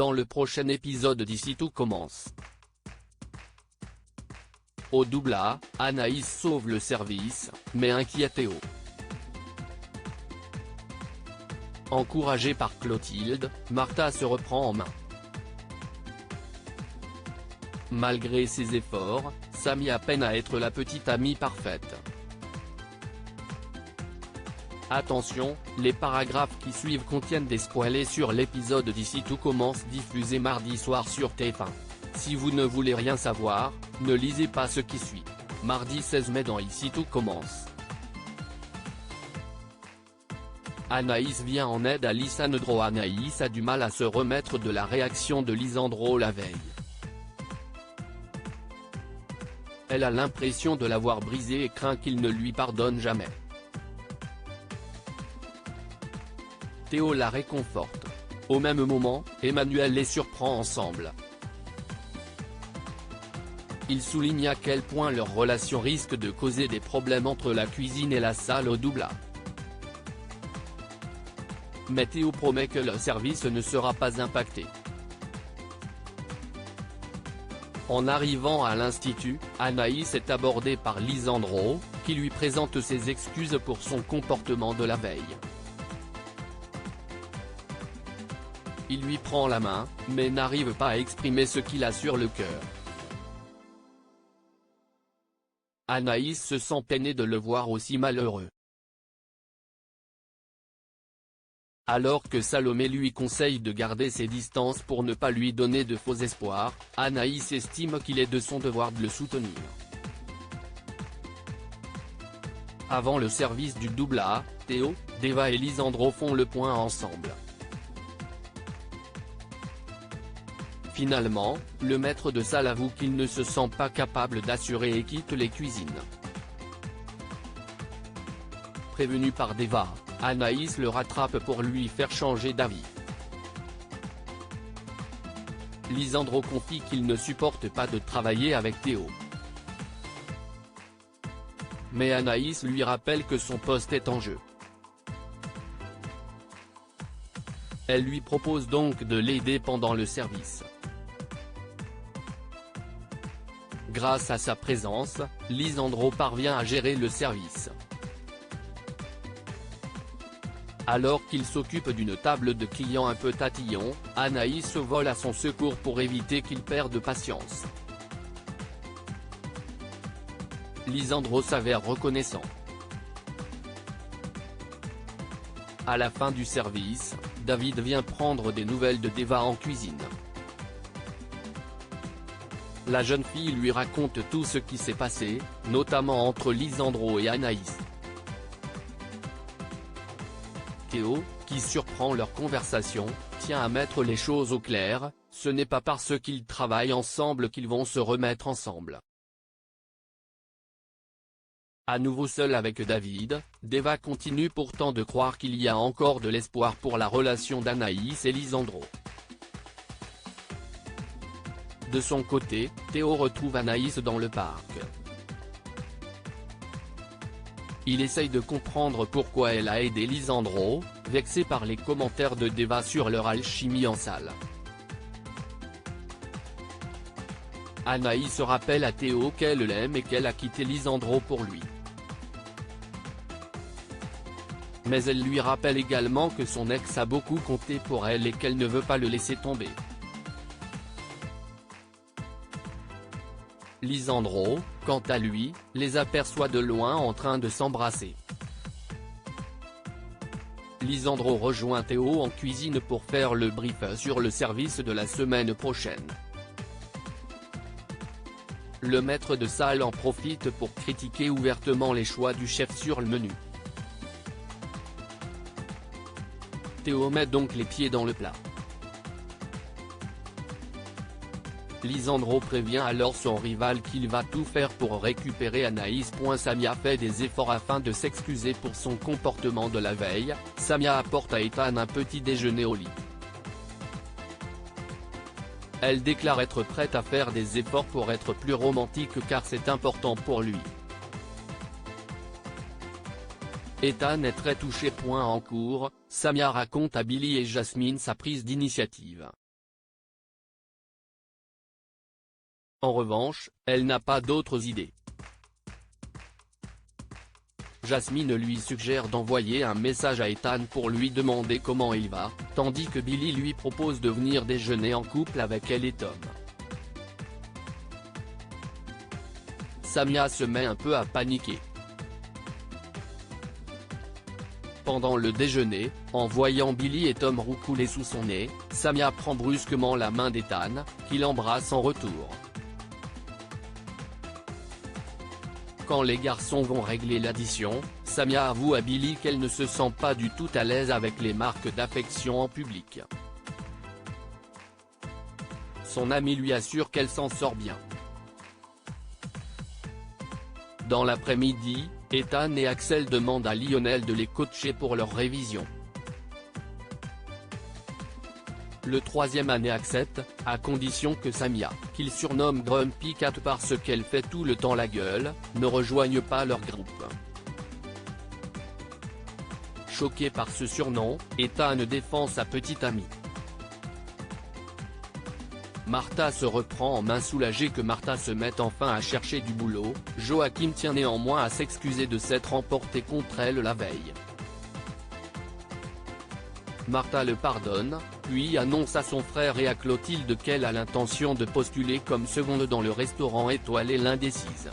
dans le prochain épisode d'Ici tout commence. Au double A, Anaïs sauve le service, mais inquiète Théo. Encouragée par Clotilde, Martha se reprend en main. Malgré ses efforts, Samia peine à être la petite amie parfaite. Attention, les paragraphes qui suivent contiennent des spoilers sur l'épisode d'Ici tout commence diffusé mardi soir sur TF1. Si vous ne voulez rien savoir, ne lisez pas ce qui suit. Mardi 16 mai dans Ici tout commence. Anaïs vient en aide à Lisandro. Anaïs a du mal à se remettre de la réaction de Lisandro la veille. Elle a l'impression de l'avoir brisé et craint qu'il ne lui pardonne jamais. Théo la réconforte. Au même moment, Emmanuel les surprend ensemble. Il souligne à quel point leur relation risque de causer des problèmes entre la cuisine et la salle au double A. Mais Théo promet que le service ne sera pas impacté. En arrivant à l'institut, Anaïs est abordée par Lisandro, qui lui présente ses excuses pour son comportement de la veille. Il lui prend la main, mais n'arrive pas à exprimer ce qu'il a sur le cœur. Anaïs se sent peinée de le voir aussi malheureux. Alors que Salomé lui conseille de garder ses distances pour ne pas lui donner de faux espoirs, Anaïs estime qu'il est de son devoir de le soutenir. Avant le service du double A, Théo, Deva et Lisandro font le point ensemble. Finalement, le maître de salle avoue qu'il ne se sent pas capable d'assurer et quitte les cuisines. Prévenu par Deva, Anaïs le rattrape pour lui faire changer d'avis. Lisandro confie qu'il ne supporte pas de travailler avec Théo. Mais Anaïs lui rappelle que son poste est en jeu. Elle lui propose donc de l'aider pendant le service. Grâce à sa présence, Lisandro parvient à gérer le service. Alors qu'il s'occupe d'une table de clients un peu tatillon, Anaïs vole à son secours pour éviter qu'il perde patience. Lisandro s'avère reconnaissant. À la fin du service, David vient prendre des nouvelles de Deva en cuisine. La jeune fille lui raconte tout ce qui s'est passé, notamment entre Lisandro et Anaïs. Théo, qui surprend leur conversation, tient à mettre les choses au clair, ce n'est pas parce qu'ils travaillent ensemble qu'ils vont se remettre ensemble. À nouveau seul avec David, Deva continue pourtant de croire qu'il y a encore de l'espoir pour la relation d'Anaïs et Lisandro. De son côté, Théo retrouve Anaïs dans le parc. Il essaye de comprendre pourquoi elle a aidé Lisandro, vexé par les commentaires de Deva sur leur alchimie en salle. Anaïs rappelle à Théo qu'elle l'aime et qu'elle a quitté Lisandro pour lui. Mais elle lui rappelle également que son ex a beaucoup compté pour elle et qu'elle ne veut pas le laisser tomber. Lisandro, quant à lui, les aperçoit de loin en train de s'embrasser. Lisandro rejoint Théo en cuisine pour faire le brief sur le service de la semaine prochaine. Le maître de salle en profite pour critiquer ouvertement les choix du chef sur le menu. Théo met donc les pieds dans le plat. Lisandro prévient alors son rival qu'il va tout faire pour récupérer Anaïs. Samia fait des efforts afin de s'excuser pour son comportement de la veille. Samia apporte à Ethan un petit déjeuner au lit. Elle déclare être prête à faire des efforts pour être plus romantique car c'est important pour lui. Ethan est très touché. En cours, Samia raconte à Billy et Jasmine sa prise d'initiative. En revanche, elle n'a pas d'autres idées. Jasmine lui suggère d'envoyer un message à Ethan pour lui demander comment il va, tandis que Billy lui propose de venir déjeuner en couple avec elle et Tom. Samia se met un peu à paniquer. Pendant le déjeuner, en voyant Billy et Tom roucouler sous son nez, Samia prend brusquement la main d'Ethan, qui l'embrasse en retour. Quand les garçons vont régler l'addition, Samia avoue à Billy qu'elle ne se sent pas du tout à l'aise avec les marques d'affection en public. Son amie lui assure qu'elle s'en sort bien. Dans l'après-midi, Ethan et Axel demandent à Lionel de les coacher pour leur révision. Le troisième année accepte, à condition que Samia, qu'il surnomme Grumpy Cat parce qu'elle fait tout le temps la gueule, ne rejoigne pas leur groupe. Choqué par ce surnom, Ethan défend sa petite amie. Martha se reprend en main soulagée que Martha se mette enfin à chercher du boulot. Joachim tient néanmoins à s'excuser de s'être emporté contre elle la veille. Martha le pardonne, puis annonce à son frère et à Clotilde qu'elle a l'intention de postuler comme seconde dans le restaurant étoilé l'Indécise.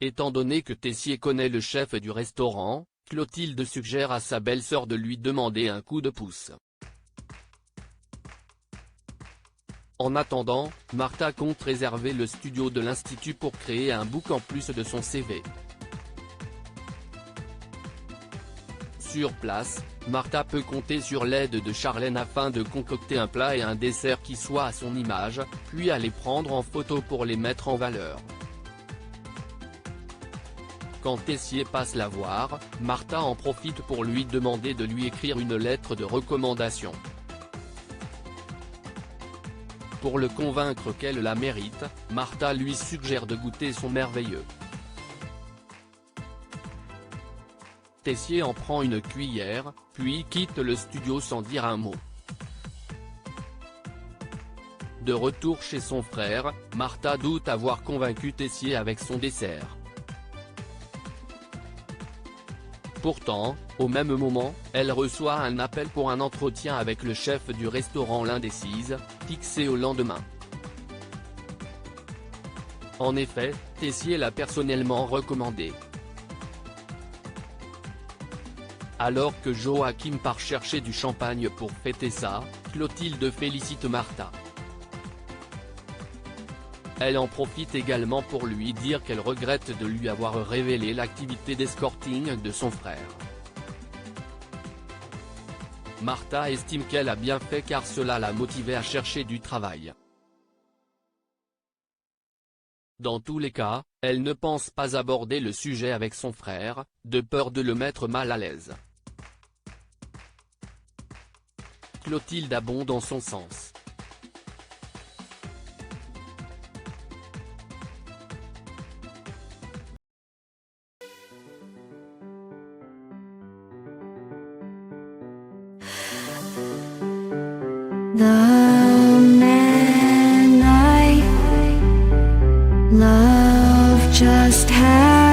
Étant donné que Tessier connaît le chef du restaurant, Clotilde suggère à sa belle-sœur de lui demander un coup de pouce. En attendant, Martha compte réserver le studio de l'Institut pour créer un book en plus de son CV. Sur place, Martha peut compter sur l'aide de Charlène afin de concocter un plat et un dessert qui soient à son image, puis à les prendre en photo pour les mettre en valeur. Quand Tessier passe la voir, Martha en profite pour lui demander de lui écrire une lettre de recommandation. Pour le convaincre qu'elle la mérite, Martha lui suggère de goûter son merveilleux. Tessier en prend une cuillère, puis quitte le studio sans dire un mot. De retour chez son frère, Martha doute avoir convaincu Tessier avec son dessert. Pourtant, au même moment, elle reçoit un appel pour un entretien avec le chef du restaurant l'Indécise, fixé au lendemain. En effet, Tessier l'a personnellement recommandé. Alors que Joachim part chercher du champagne pour fêter ça, Clotilde félicite Martha. Elle en profite également pour lui dire qu'elle regrette de lui avoir révélé l'activité d'escorting de son frère. Martha estime qu'elle a bien fait car cela l'a motivée à chercher du travail. Dans tous les cas, elle ne pense pas aborder le sujet avec son frère, de peur de le mettre mal à l'aise. Clotilde abonde en son sens. The man I love just had